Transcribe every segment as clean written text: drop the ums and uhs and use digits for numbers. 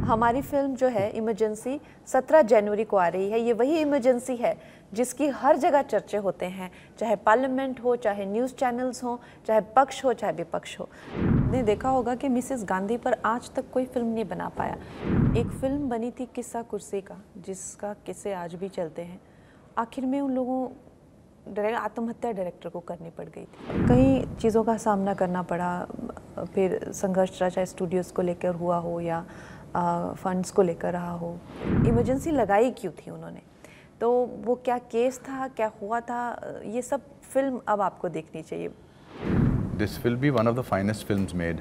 हमारी फिल्म जो है इमरजेंसी 17 जनवरी को आ रही है। ये वही इमरजेंसी है जिसकी हर जगह चर्चे होते हैं, चाहे पार्लियामेंट हो, चाहे न्यूज़ चैनल्स हो, चाहे पक्ष हो, चाहे विपक्ष हो। आपने देखा होगा कि मिसेस गांधी पर आज तक कोई फिल्म नहीं बना पाया। एक फिल्म बनी थी किस्सा कुर्सी का, जिसका किस्से आज भी चलते हैं। आखिर में उन लोगों आत्महत्या डायरेक्टर को करनी पड़ गई थी। कई चीज़ों का सामना करना पड़ा, फिर संघर्ष चाहे स्टूडियोज़ को लेकर हुआ हो या फंड्स को लेकर रहा हो। इमरजेंसी लगाई क्यों थी उन्होंने, तो वो क्या केस था, क्या हुआ था, ये सब फिल्म अब आपको देखनी चाहिए। This will be one of the finest films made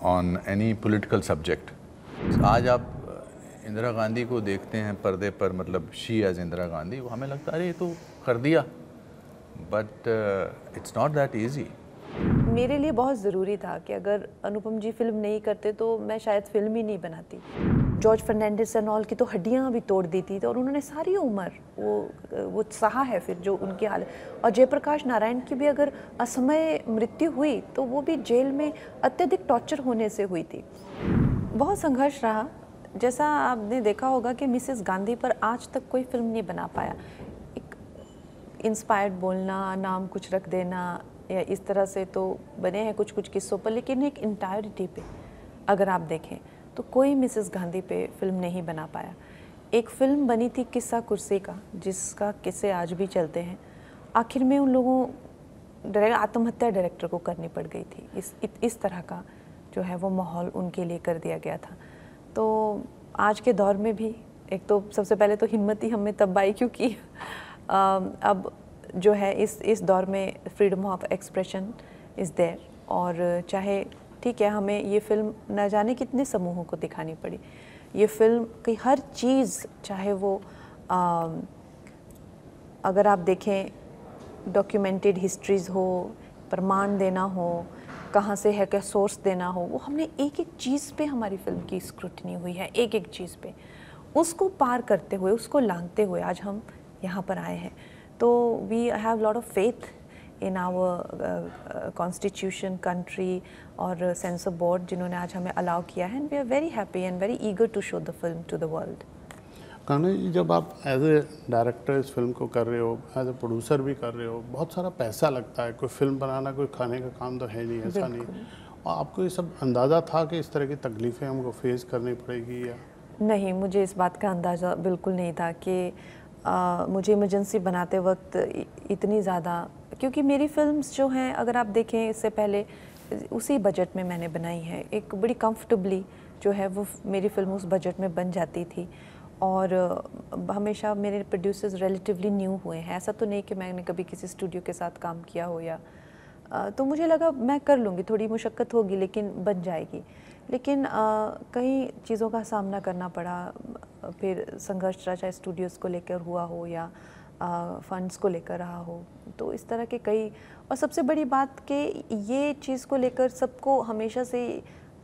on any political subject. आज आप इंदिरा गांधी को देखते हैं पर्दे पर, मतलब शी एज इंदिरा गांधी, वो हमें लगता है अरे ये तो कर दिया, but it's not that easy. मेरे लिए बहुत ज़रूरी था कि अगर अनुपम जी फिल्म नहीं करते तो मैं शायद फिल्म ही नहीं बनाती। जॉर्ज फर्नांडिस एंड ऑल की तो हड्डियाँ भी तोड़ दी थी, तो और उन्होंने सारी उम्र वो सहा है फिर जो उनकी हालत। और जयप्रकाश नारायण की भी अगर असमय मृत्यु हुई तो वो भी जेल में अत्यधिक टॉर्चर होने से हुई थी। बहुत संघर्ष रहा। जैसा आपने देखा होगा कि मिसेस गांधी पर आज तक कोई फिल्म नहीं बना पाया। एक इंस्पायर्ड बोलना, नाम कुछ रख देना या इस तरह से तो बने हैं कुछ कुछ किस्सों पर, लेकिन एक इंटायरिटी पे अगर आप देखें तो कोई मिसेस गांधी पे फिल्म नहीं बना पाया। एक फिल्म बनी थी किस्सा कुर्सी का, जिसका किस्से आज भी चलते हैं। आखिर में उन लोगों आत्महत्या डायरेक्टर को करनी पड़ गई थी। इस तरह का जो है वो माहौल उनके लिए कर दिया गया था। तो आज के दौर में भी एक तो सबसे पहले तो हिम्मत ही हमें तब आई क्योंकि अब जो है इस दौर में freedom of expression is there. और चाहे ठीक है हमें ये फिल्म न जाने कितने समूहों को दिखानी पड़ी, ये फिल्म की हर चीज़, चाहे वो अगर आप देखें डॉक्यूमेंटेड हिस्ट्रीज़ हो, प्रमाण देना हो, कहाँ से है क्या सोर्स देना हो, वो हमने एक एक चीज़ पे हमारी फिल्म की स्क्रूटनी हुई है, एक एक चीज़ पे। उसको पार करते हुए, उसको लांघते हुए आज हम यहाँ पर आए हैं। तो we have lot of faith in our constitution, country और सेंसर बोर्ड, जिन्होंने आज हमें अलाउ किया है। And we are very happy and very eager to show the film to the world. Kanha ji, जब आप एज ए डायरेक्टर इस फिल्म को कर रहे हो, एज ए प्रोड्यूसर भी कर रहे हो, बहुत सारा पैसा लगता है। कोई फिल्म बनाना कोई खाने का काम तो है नहीं, ऐसा नहीं। और आपको ये सब अंदाज़ा था कि इस तरह की तकलीफ़ें हमको फेस करनी पड़ेगी या नहीं? मुझे इस बात का अंदाज़ा बिल्कुल नहीं था कि मुझे इमरजेंसी बनाते वक्त इतनी ज़्यादा, क्योंकि मेरी फिल्म्स जो हैं अगर आप देखें इससे पहले उसी बजट में मैंने बनाई है। एक बड़ी कंफर्टेबली जो है वो मेरी फिल्म उस बजट में बन जाती थी। और हमेशा मेरे प्रोड्यूसर्स रिलेटिवली न्यू हुए हैं, ऐसा तो नहीं कि मैंने कभी किसी स्टूडियो के साथ काम किया हो या तो मुझे लगा मैं कर लूँगी, थोड़ी मुशक्क़त होगी लेकिन बन जाएगी। लेकिन कई चीज़ों का सामना करना पड़ा, फिर संघर्ष चाहे स्टूडियोज़ को लेकर हुआ हो या फंड्स को लेकर रहा हो, तो इस तरह के कई। और सबसे बड़ी बात कि ये चीज़ को लेकर सबको हमेशा से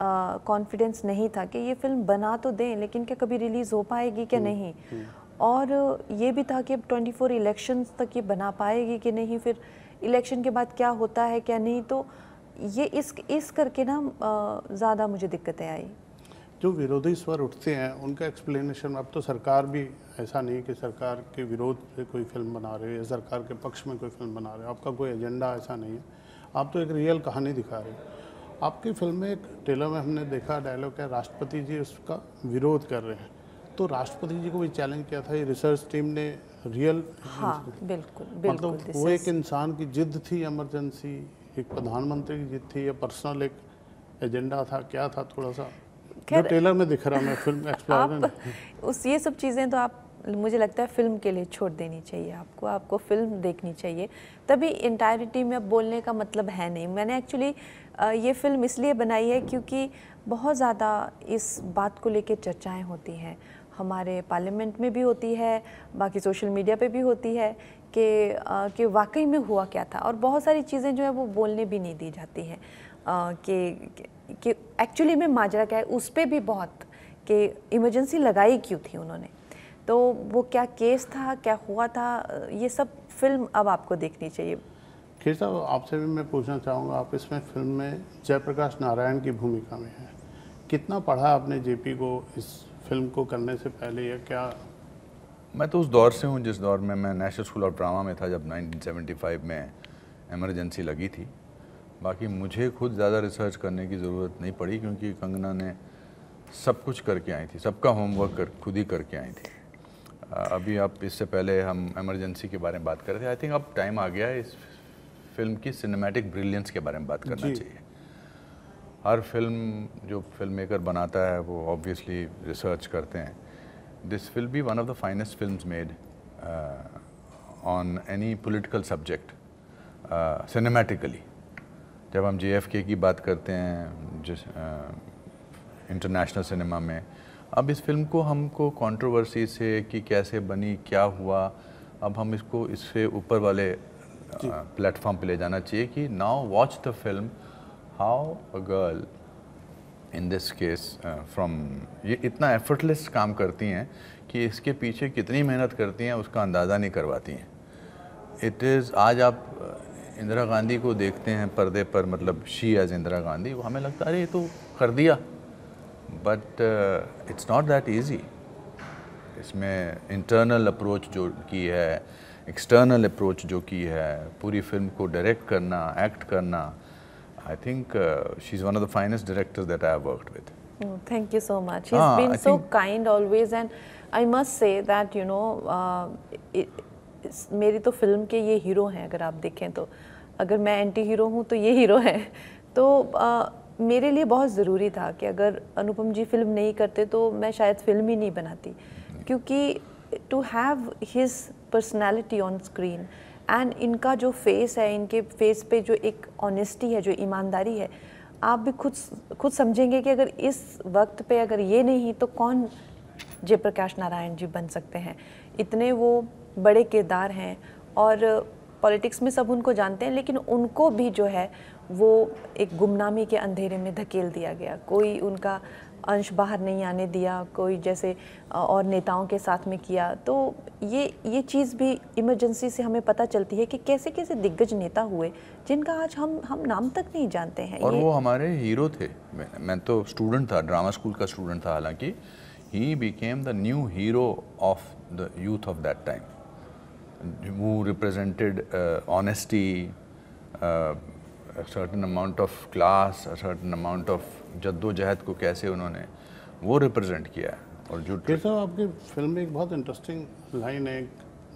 कॉन्फिडेंस नहीं था कि ये फिल्म बना तो दें लेकिन क्या कभी रिलीज़ हो पाएगी क्या नहीं। और ये भी था कि अब 24 इलेक्शंस तक ये बना पाएगी कि नहीं, फिर इलेक्शन के बाद क्या होता है क्या नहीं। तो ये इस करके ना ज़्यादा मुझे दिक्कतें आई। जो विरोधी स्वर उठते हैं उनका एक्सप्लेनेशन, अब तो सरकार भी ऐसा नहीं कि सरकार के विरोध से कोई फिल्म बना रहे हो या सरकार के पक्ष में कोई फिल्म बना रहे हो, आपका कोई एजेंडा ऐसा नहीं है, आप तो एक रियल कहानी दिखा रहे हो। आपकी फिल्म में एक ट्रेलर में हमने देखा डायलॉग है, राष्ट्रपति जी उसका विरोध कर रहे हैं, तो राष्ट्रपति जी को भी चैलेंज किया था ये रिसर्च टीम ने रियल। हाँ बिल्कुल बिल्कुल। मतलब वो एक इंसान की जिद थी, इमरजेंसी एक प्रधानमंत्री की जिद थी या पर्सनल एक एजेंडा था, क्या था थोड़ा सा जो ट्रेलर में दिख रहा मैं फिल्म एक्सप्लोर उस ये सब चीज़ें तो आप मुझे लगता है फिल्म के लिए छोड़ देनी चाहिए आपको फिल्म देखनी चाहिए, तभी इंटायरिटी में अब बोलने का मतलब है नहीं। मैंने एक्चुअली ये फिल्म इसलिए बनाई है क्योंकि बहुत ज़्यादा इस बात को लेकर चर्चाएं होती हैं, हमारे पार्लियामेंट में भी होती है, बाकी सोशल मीडिया पे भी होती है कि वाकई में हुआ क्या था। और बहुत सारी चीज़ें जो है वो बोलने भी नहीं दी जाती हैं कि एक्चुअली में माजरा क्या है, उस पर भी बहुत कि इमरजेंसी लगाई क्यों थी उन्होंने, तो वो क्या केस था, क्या हुआ था, ये सब फिल्म अब आपको देखनी चाहिए। खीर साहब, आपसे भी मैं पूछना चाहूँगा, आप इसमें फिल्म में जयप्रकाश नारायण की भूमिका में हैं, कितना पढ़ा आपने जेपी को इस फिल्म को करने से पहले, या क्या? मैं तो उस दौर से हूँ जिस दौर में मैं नेशनल स्कूल ऑफ ड्रामा में था, जब 1975 में इमरजेंसी लगी थी। बाकी मुझे खुद ज़्यादा रिसर्च करने की ज़रूरत नहीं पड़ी, क्योंकि कंगना ने सब कुछ करके आई थी, सबका होमवर्क खुद ही करके आई थी। अभी आप इससे पहले हम इमरजेंसी के बारे में बात कर रहे थे। आई थिंक अब टाइम आ गया है इस फिल्म की सिनेमैटिक ब्रिलियंस के बारे में बात करना चाहिए। हर फिल्म जो फिल्म मेकर बनाता है वो ऑब्वियसली रिसर्च करते हैं। This will be one of the finest films made on any political subject cinematically. जब हम JFK की बात करते हैं जिस इंटरनेशनल सिनेमा में, अब इस फिल्म को हमको कंट्रोवर्सी से कि कैसे बनी, क्या हुआ, अब हम इसको इससे ऊपर वाले प्लेटफॉर्म पे ले जाना चाहिए कि now watch the film how a girl in this case from, ये इतना एफर्टलेस काम करती हैं कि इसके पीछे कितनी मेहनत करती हैं उसका अंदाज़ा नहीं करवाती हैं। इट इज़, आज आप इंदिरा गांधी को देखते हैं पर्दे पर, मतलब शी एज इंदिरा गांधी, वो हमें लगता है अरे ये तो कर दिया, but it's not that easy. इसमें इंटरनल अप्रोच जो की है, एक्सटर्नल अप्रोच जो की है, पूरी फिल्म को डायरेक्ट करना, एक्ट करना, I think she is one of the finest directors that I have worked with. Thank you so much. He's been so kind always, and I must say that you know, मेरी तो film के ये hero हैं। अगर आप देखें तो, अगर मैं एंटी हीरो हूँ तो ये हीरो हैं। तो मेरे लिए बहुत ज़रूरी था कि अगर अनुपम जी फिल्म नहीं करते तो मैं शायद फिल्म ही नहीं बनाती, क्योंकि to have his personality on screen and इनका जो फेस है, इनके फेस पे जो एक ऑनेस्टी है, जो ईमानदारी है, आप भी खुद समझेंगे कि अगर इस वक्त पे अगर ये नहीं तो कौन जयप्रकाश नारायण जी बन सकते हैं। इतने वो बड़े किरदार हैं और पॉलिटिक्स में सब उनको जानते हैं, लेकिन उनको भी जो है वो एक गुमनामी के अंधेरे में धकेल दिया गया। कोई उनका अंश बाहर नहीं आने दिया, कोई जैसे और नेताओं के साथ में किया। तो ये चीज़ भी इमरजेंसी से हमें पता चलती है कि कैसे कैसे दिग्गज नेता हुए जिनका आज हम नाम तक नहीं जानते हैं। और वो हमारे हीरो थे। मैं तो स्टूडेंट था, ड्रामा स्कूल का स्टूडेंट था, हालांकि he became the new hero of the youth of that time, who represented honesty, a certain amount of class, a certain amount of जद्दोजहद को कैसे उन्होंने वो रिप्रेजेंट किया है। और जो साहब आपकी फिल्म में एक बहुत इंटरेस्टिंग लाइन है,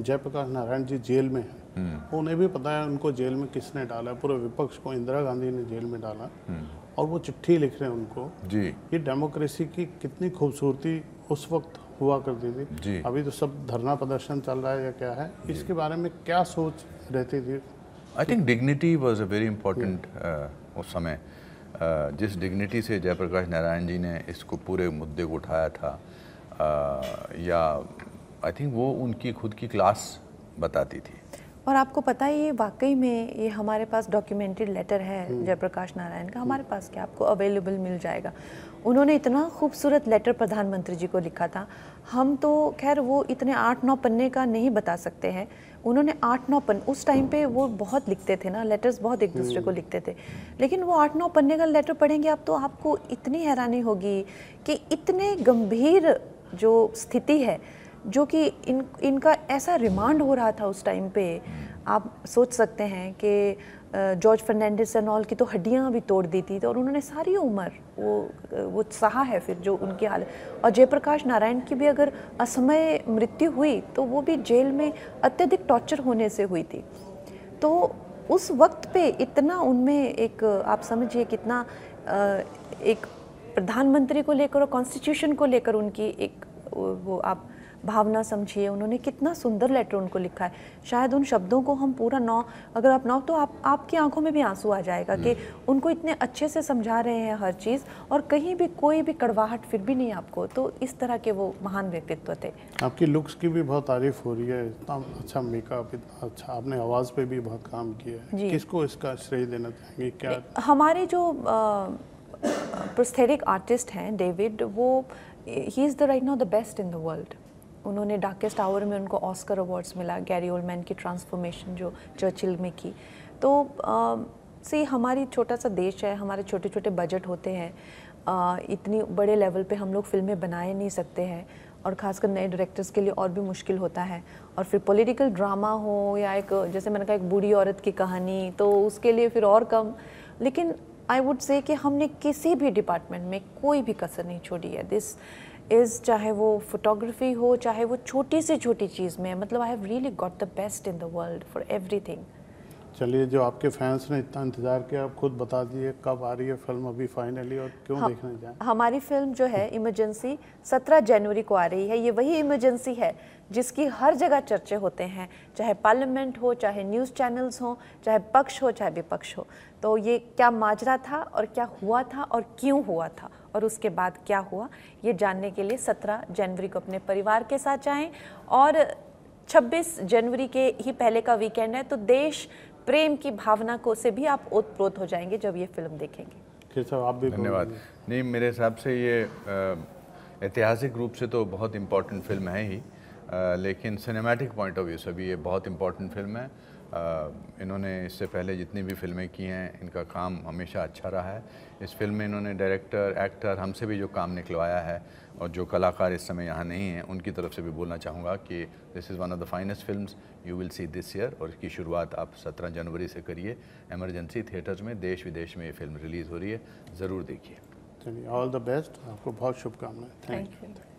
जयप्रकाश नारायण जी जेल में हैं, उन्हें भी पता है उनको जेल में किसने डाला, पूरे विपक्ष को इंदिरा गांधी ने जेल में डाला, और वो चिट्ठी लिख रहे हैं उनको। जी, ये डेमोक्रेसी की कितनी खूबसूरती उस वक्त हुआ करती थी। जी, अभी तो सब धरना प्रदर्शन चल रहा है या क्या है, इसके बारे में क्या सोच रहती थी? I think dignity was a very important उस समय। जिस डिग्निटी से जयप्रकाश नारायण जी ने इसको पूरे मुद्दे को उठाया था, या आई थिंक वो उनकी खुद की क्लास बताती थी। और आपको पता है ये वाकई में ये हमारे पास डॉक्यूमेंटेड लेटर है जयप्रकाश नारायण का, हमारे पास क्या आपको अवेलेबल मिल जाएगा। उन्होंने इतना खूबसूरत लेटर प्रधानमंत्री जी को लिखा था। हम तो खैर वो इतने 8-9 पन्ने का नहीं बता सकते हैं, उन्होंने 8-9 पन्ने, उस टाइम पे वो बहुत लिखते थे ना, लेटर्स बहुत एक दूसरे को लिखते थे, लेकिन वो 8-9 पन्ने का लेटर पढ़ेंगे आप तो आपको इतनी हैरानी होगी कि इतने गंभीर जो स्थिति है, जो कि इनका ऐसा रिमांड हो रहा था उस टाइम पे। आप सोच सकते हैं कि जॉर्ज फर्नांडिस एंड ऑल की तो हड्डियां भी तोड़ दी थी, तो और उन्होंने सारी उम्र वो सहा है फिर जो उनकी हालत। और जयप्रकाश नारायण की भी अगर असमय मृत्यु हुई तो वो भी जेल में अत्यधिक टॉर्चर होने से हुई थी। तो उस वक्त पे इतना उनमें एक, आप समझिए कितना एक प्रधानमंत्री को लेकर और कॉन्स्टिट्यूशन को लेकर उनकी एक वो आप भावना समझिए। उन्होंने कितना सुंदर लेटर उनको लिखा है। शायद उन शब्दों को हम पूरा अगर आप तो आपकी आंखों में भी आंसू आ जाएगा कि उनको इतने अच्छे से समझा रहे हैं हर चीज़, और कहीं भी कोई भी कड़वाहट फिर भी नहीं आपको। तो इस तरह के वो महान व्यक्तित्व थे। आपकी लुक्स की भी बहुत तारीफ हो रही है, इतना अच्छा मेकअप, इतना अच्छा, आपने आवाज़ पे भी बहुत काम किया है। किसको इसका श्रेय देना चाहेंगे? क्या हमारे जो प्रोस्थेटिक आर्टिस्ट हैं डेविड, वो he is the right now the best in the world. उन्होंने डार्केस्ट आवर में उनको ऑस्कर अवार्ड्स मिला, गैरी ओल्डमैन की ट्रांसफॉर्मेशन जो चर्चिल में की। तो हमारी छोटा सा देश है, हमारे छोटे छोटे बजट होते हैं, इतनी बड़े लेवल पे हम लोग फिल्में बनाए नहीं सकते हैं, और ख़ासकर नए डायरेक्टर्स के लिए और भी मुश्किल होता है। और फिर पॉलिटिकल ड्रामा हो या एक, जैसे मैंने कहा, एक बूढ़ी औरत की कहानी, तो उसके लिए फिर और कम। लेकिन आई वुड से कि हमने किसी भी डिपार्टमेंट में कोई भी कसर नहीं छोड़ी है। दिस इज़, चाहे वो फोटोग्राफी हो, चाहे वो छोटी से छोटी चीज़ में, मतलब I have really got the best in the world for everything. चलिए, जो आपके फैंस ने इतना इंतज़ार किया, आप खुद बता दीजिए कब आ रही है फिल्म अभी फाइनली, और क्यों देखने जाएं? हमारी फिल्म जो है इमरजेंसी 17 जनवरी को आ रही है। ये वही इमरजेंसी है जिसकी हर जगह चर्चे होते हैं, चाहे पार्लियामेंट हो, चाहे न्यूज़ चैनल्स हो, चाहे पक्ष हो, चाहे विपक्ष हो। तो ये क्या माजरा था और क्या हुआ था और क्यों हुआ था और उसके बाद क्या हुआ, ये जानने के लिए 17 जनवरी को अपने परिवार के साथ जाएं। और 26 जनवरी के ही पहले का वीकेंड है, तो देश प्रेम की भावना को से भी आप ओतप्रोत हो जाएंगे जब ये फिल्म देखेंगे। केशव, आप भी धन्यवाद। नहीं, मेरे हिसाब से ये ऐतिहासिक रूप से तो बहुत इम्पोर्टेंट फिल्म है ही, लेकिन सिनेमैटिक पॉइंट ऑफ व्यू से भी ये बहुत इम्पोर्टेंट फिल्म है। इन्होंने इससे पहले जितनी भी फिल्में की हैं, इनका काम हमेशा अच्छा रहा है। इस फिल्म में इन्होंने डायरेक्टर, एक्टर, हमसे भी जो काम निकलवाया है, और जो कलाकार इस समय यहाँ नहीं हैं, उनकी तरफ से भी बोलना चाहूँगा कि this is one of the finest films you will see this year. और इसकी शुरुआत आप 17 जनवरी से करिए। एमरजेंसी थिएटर्स में देश विदेश में ये फिल्म रिलीज़ हो रही है, ज़रूर देखिए। चलिए, ऑल द बेस्ट, आपको बहुत शुभकामनाएं। Thank you.